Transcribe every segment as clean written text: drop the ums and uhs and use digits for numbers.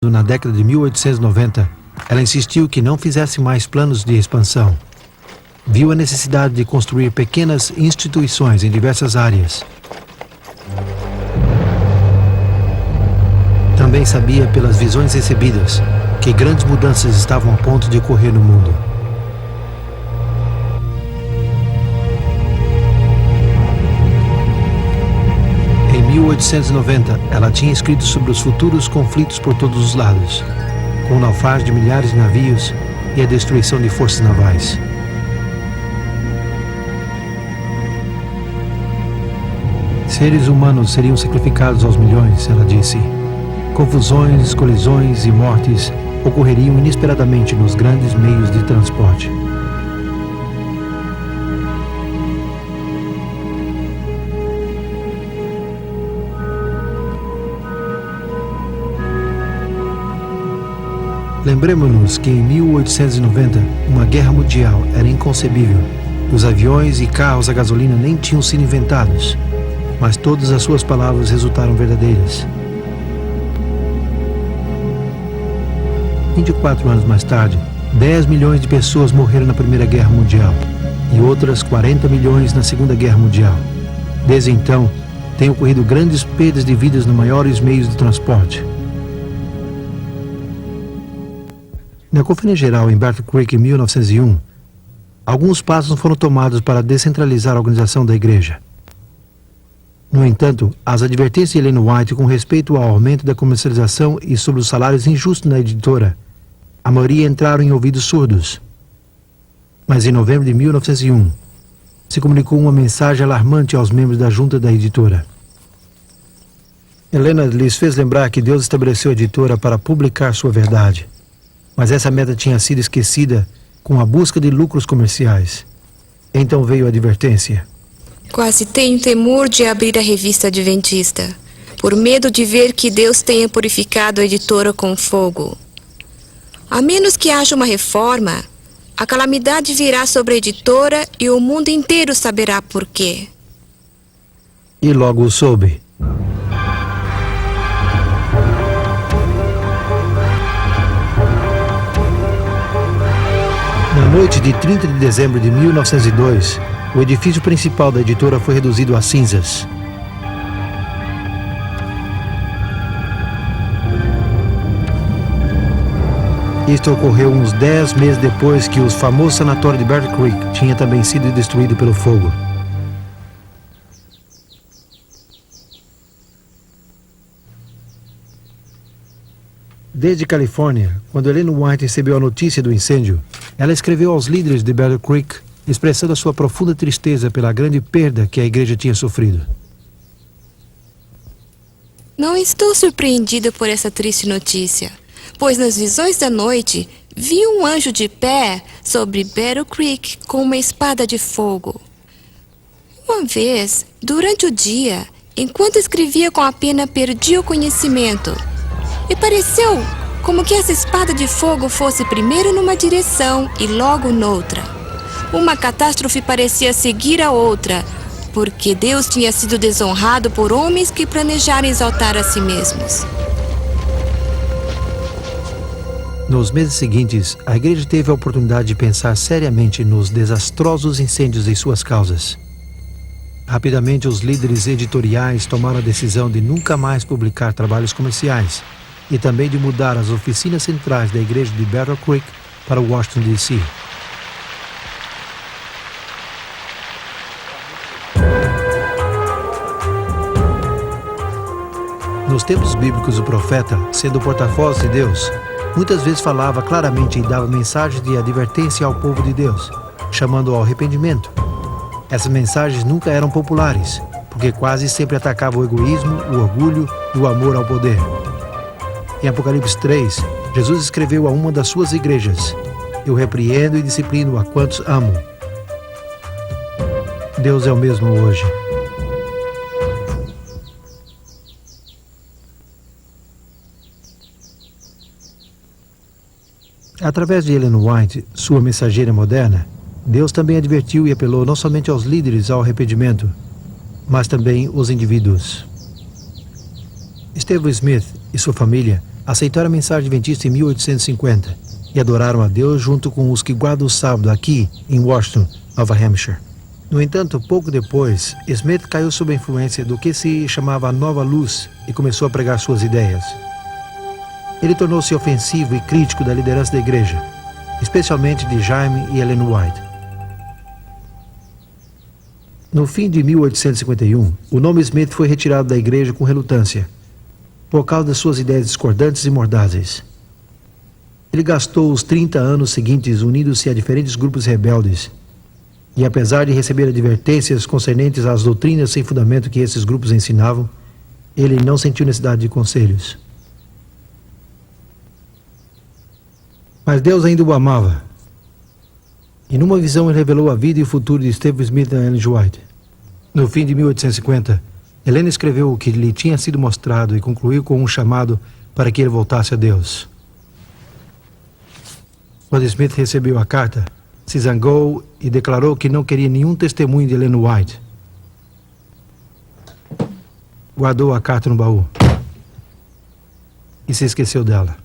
Na década de 1890, ela insistiu que não fizesse mais planos de expansão. Viu a necessidade de construir pequenas instituições em diversas áreas. Também sabia, pelas visões recebidas, que grandes mudanças estavam a ponto de ocorrer no mundo. Em 1890, ela tinha escrito sobre os futuros conflitos por todos os lados, com o naufrágio de milhares de navios e a destruição de forças navais. Seres humanos seriam sacrificados aos milhões, ela disse. Confusões, colisões e mortes ocorreriam inesperadamente nos grandes meios de transporte. Lembremos-nos que em 1890, uma guerra mundial era inconcebível. Os aviões e carros a gasolina nem tinham sido inventados, mas todas as suas palavras resultaram verdadeiras. 24 anos mais tarde, 10 milhões de pessoas morreram na Primeira Guerra Mundial e outras 40 milhões na Segunda Guerra Mundial. Desde então, têm ocorrido grandes perdas de vidas nos maiores meios de transporte. Na Conferência Geral em Battle Creek em 1901, alguns passos foram tomados para descentralizar a organização da igreja. No entanto, as advertências de Ellen White com respeito ao aumento da comercialização e sobre os salários injustos na editora, a maioria entraram em ouvidos surdos. Mas em novembro de 1901, se comunicou uma mensagem alarmante aos membros da junta da editora. Helena lhes fez lembrar que Deus estabeleceu a editora para publicar sua verdade, mas essa meta tinha sido esquecida com a busca de lucros comerciais. Então veio a advertência. Quase tenho temor de abrir a revista adventista, por medo de ver que Deus tenha purificado a editora com fogo. A menos que haja uma reforma, a calamidade virá sobre a editora e o mundo inteiro saberá por quê. E logo soube. Na noite de 30 de dezembro de 1902, o edifício principal da editora foi reduzido a cinzas. Isto ocorreu uns 10 meses depois que o famoso sanatório de Battle Creek tinha também sido destruído pelo fogo. Desde Califórnia, quando Ellen White recebeu a notícia do incêndio, ela escreveu aos líderes de Battle Creek, expressando a sua profunda tristeza pela grande perda que a igreja tinha sofrido. Não estou surpreendida por essa triste notícia, pois nas visões da noite vi um anjo de pé sobre Battle Creek com uma espada de fogo. Uma vez, durante o dia, enquanto escrevia com a pena, perdi o conhecimento. E pareceu como que essa espada de fogo fosse primeiro numa direção e logo noutra. Uma catástrofe parecia seguir a outra, porque Deus tinha sido desonrado por homens que planejaram exaltar a si mesmos. Nos meses seguintes, a igreja teve a oportunidade de pensar seriamente nos desastrosos incêndios e suas causas. Rapidamente, os líderes editoriais tomaram a decisão de nunca mais publicar trabalhos comerciais e também de mudar as oficinas centrais da igreja de Battle Creek para Washington, D.C. Nos tempos bíblicos, o profeta, sendo o porta-voz de Deus, muitas vezes falava claramente e dava mensagens de advertência ao povo de Deus, chamando ao arrependimento. Essas mensagens nunca eram populares, porque quase sempre atacavam o egoísmo, o orgulho e o amor ao poder. Em Apocalipse 3, Jesus escreveu a uma das suas igrejas: Eu repreendo e disciplino a quantos amo. Deus é o mesmo hoje. Através de Ellen White, sua mensageira moderna, Deus também advertiu e apelou não somente aos líderes ao arrependimento, mas também os indivíduos. Stephen Smith e sua família aceitaram a mensagem adventista em 1850 e adoraram a Deus junto com os que guardam o sábado aqui em Washington, Nova Hampshire. No entanto, pouco depois, Smith caiu sob a influência do que se chamava a Nova Luz e começou a pregar suas ideias. Ele tornou-se ofensivo e crítico da liderança da igreja, especialmente de Jaime e Ellen White. No fim de 1851, o nome Smith foi retirado da igreja com relutância, por causa de suas ideias discordantes e mordazes. Ele gastou os 30 anos seguintes unindo-se a diferentes grupos rebeldes, e apesar de receber advertências concernentes às doutrinas sem fundamento que esses grupos ensinavam, ele não sentiu necessidade de conselhos. Mas Deus ainda o amava. E numa visão ele revelou a vida e o futuro de Stephen Smith e Ellen White. No fim de 1850, Helena escreveu o que lhe tinha sido mostrado e concluiu com um chamado para que ele voltasse a Deus. Quando Smith recebeu a carta, se zangou e declarou que não queria nenhum testemunho de Ellen White. Guardou a carta no baú e se esqueceu dela.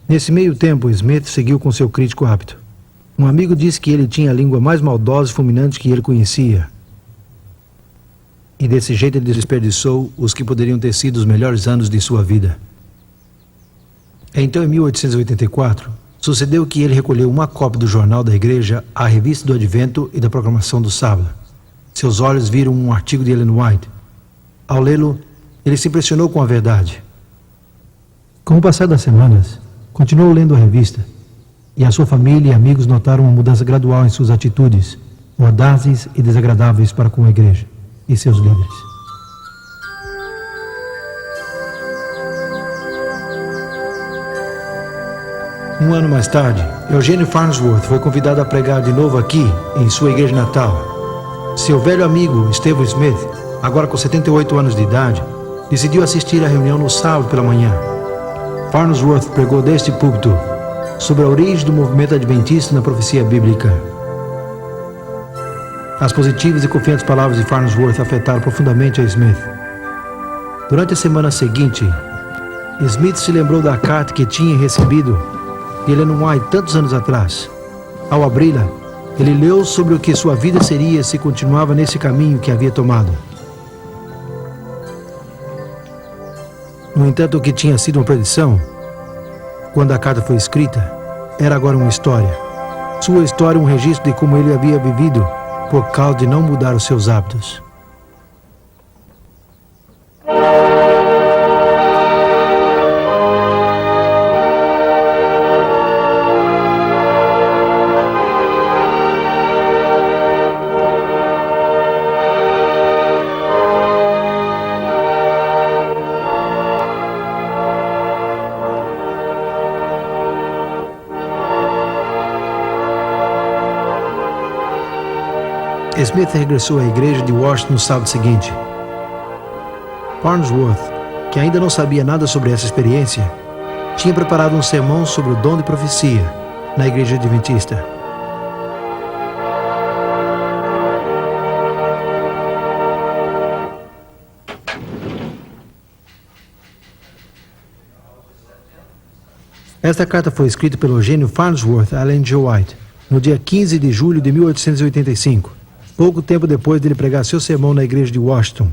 Nesse meio tempo, Smith seguiu com seu crítico hábito. Um amigo disse que ele tinha a língua mais maldosa e fulminante que ele conhecia. E desse jeito ele desperdiçou os que poderiam ter sido os melhores anos de sua vida. Então, em 1884, sucedeu que ele recolheu uma cópia do jornal da igreja, a revista do Advento e da proclamação do sábado. Seus olhos viram um artigo de Ellen White. Ao lê-lo, ele se impressionou com a verdade. Com o passar das semanas, continuou lendo a revista, e a sua família e amigos notaram uma mudança gradual em suas atitudes, mordazes e desagradáveis para com a igreja e seus líderes. Um ano mais tarde, Eugênio Farnsworth foi convidado a pregar de novo aqui, em sua igreja natal. Seu velho amigo, Stephen Smith, agora com 78 anos de idade, decidiu assistir à reunião no sábado pela manhã. Farnsworth pregou deste púlpito sobre a origem do movimento adventista na profecia bíblica. As positivas e confiantes palavras de Farnsworth afetaram profundamente a Smith. Durante a semana seguinte, Smith se lembrou da carta que tinha recebido de Ellen White tantos anos atrás. Ao abri-la, ele leu sobre o que sua vida seria se continuava nesse caminho que havia tomado. No entanto, o que tinha sido uma predição, quando a carta foi escrita, era agora uma história. Sua história, um registro de como ele havia vivido por causa de não mudar os seus hábitos. Smith regressou à igreja de Washington no sábado seguinte. Farnsworth, que ainda não sabia nada sobre essa experiência, tinha preparado um sermão sobre o dom de profecia na igreja adventista. Esta carta foi escrita pelo Eugênio Farnsworth a Ellen G. White no dia 15 de julho de 1885. Pouco tempo depois dele pregar seu sermão na igreja de Washington.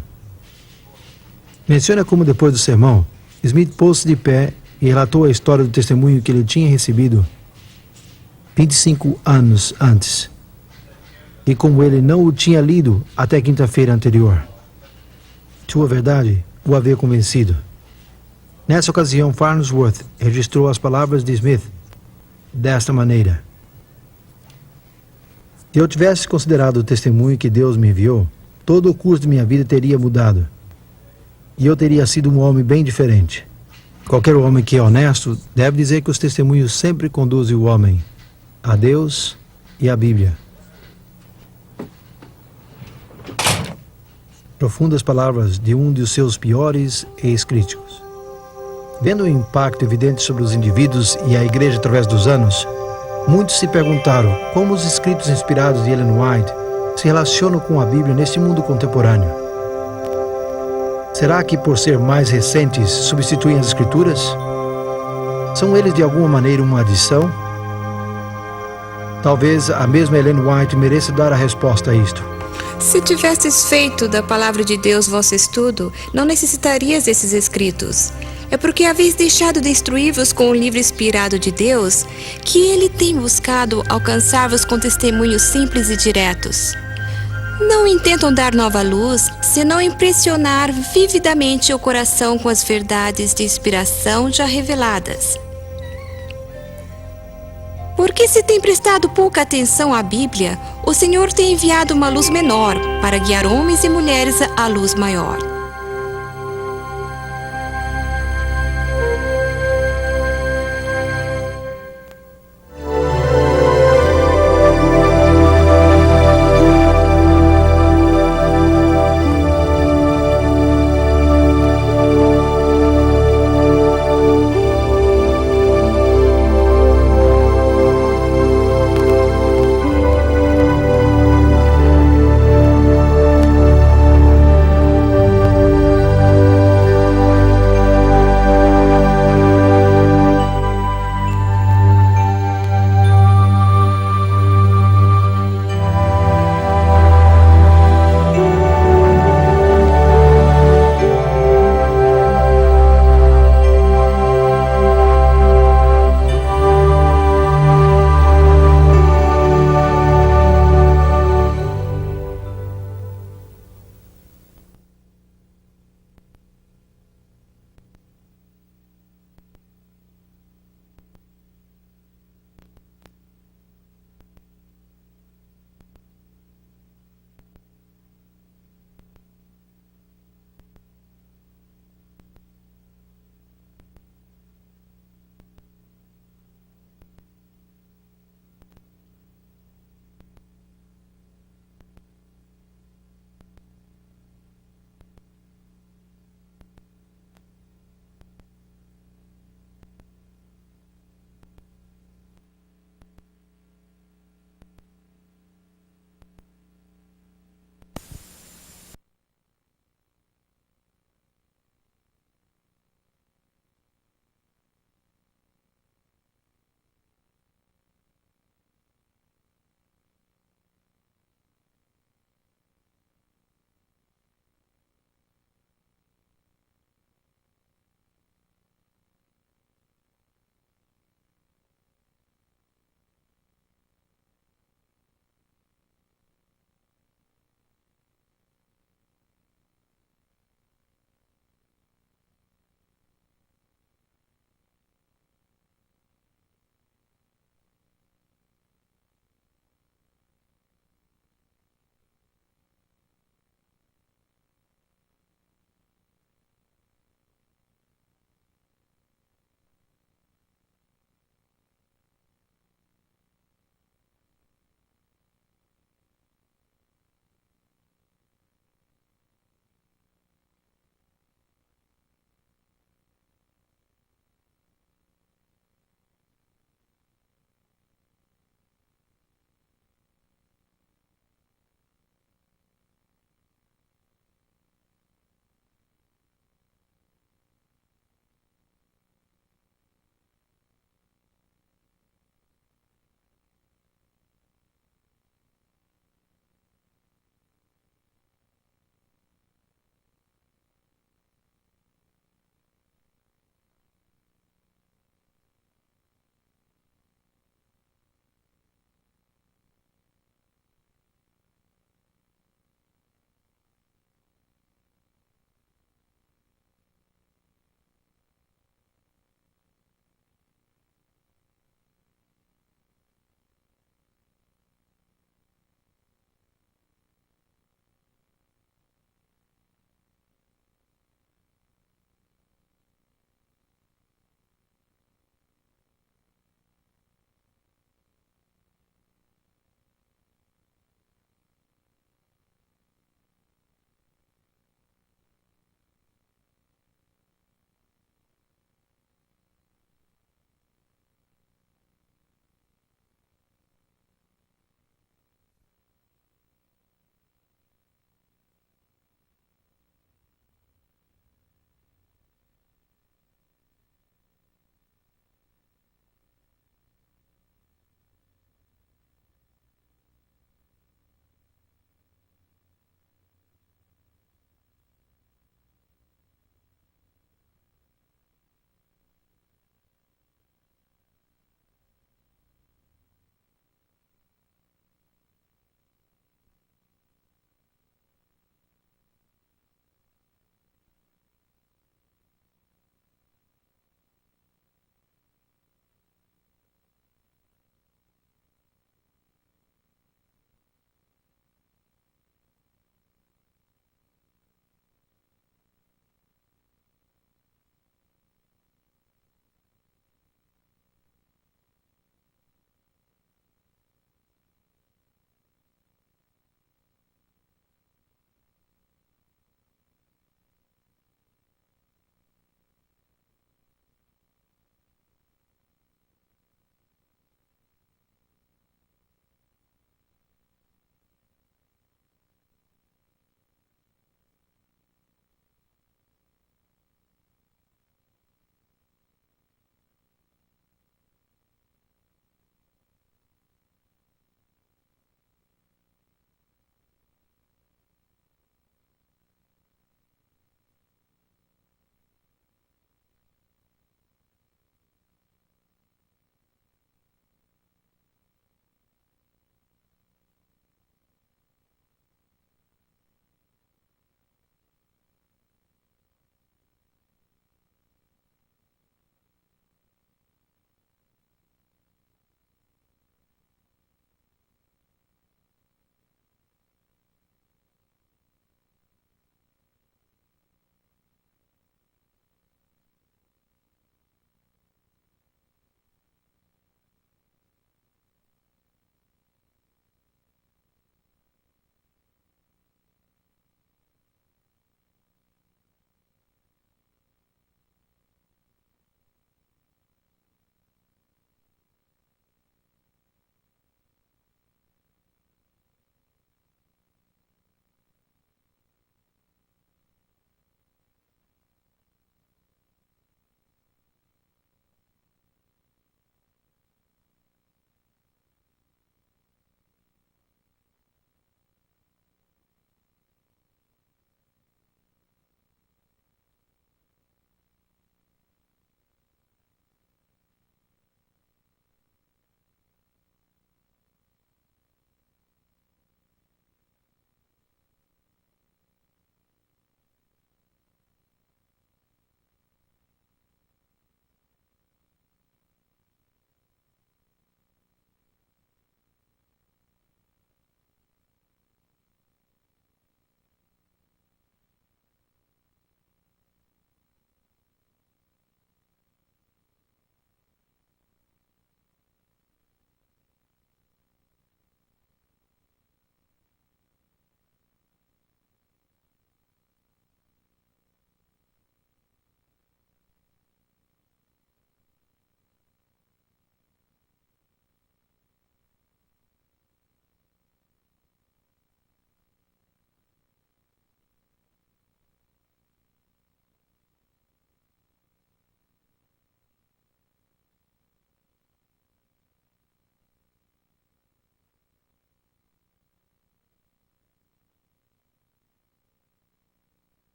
Menciona como depois do sermão, Smith pôs-se de pé e relatou a história do testemunho que ele tinha recebido 25 anos antes, e como ele não o tinha lido até quinta-feira anterior. Sua verdade o havia convencido. Nessa ocasião, Farnsworth registrou as palavras de Smith desta maneira: se eu tivesse considerado o testemunho que Deus me enviou, todo o curso de minha vida teria mudado. E eu teria sido um homem bem diferente. Qualquer homem que é honesto deve dizer que os testemunhos sempre conduzem o homem a Deus e à Bíblia. Profundas palavras de um de seus piores ex-críticos. Vendo o impacto evidente sobre os indivíduos e a igreja através dos anos, muitos se perguntaram como os escritos inspirados de Ellen White se relacionam com a Bíblia neste mundo contemporâneo. Será que por ser mais recentes substituem as escrituras? São eles de alguma maneira uma adição? Talvez a mesma Ellen White mereça dar a resposta a isto. Se tivesses feito da palavra de Deus vosso estudo, não necessitarias desses escritos. É porque haveis deixado de instruir-vos com o livro inspirado de Deus, que ele tem buscado alcançar-vos com testemunhos simples e diretos. Não intentam dar nova luz, senão impressionar vividamente o coração com as verdades de inspiração já reveladas. Porque se tem prestado pouca atenção à Bíblia, o Senhor tem enviado uma luz menor para guiar homens e mulheres à luz maior.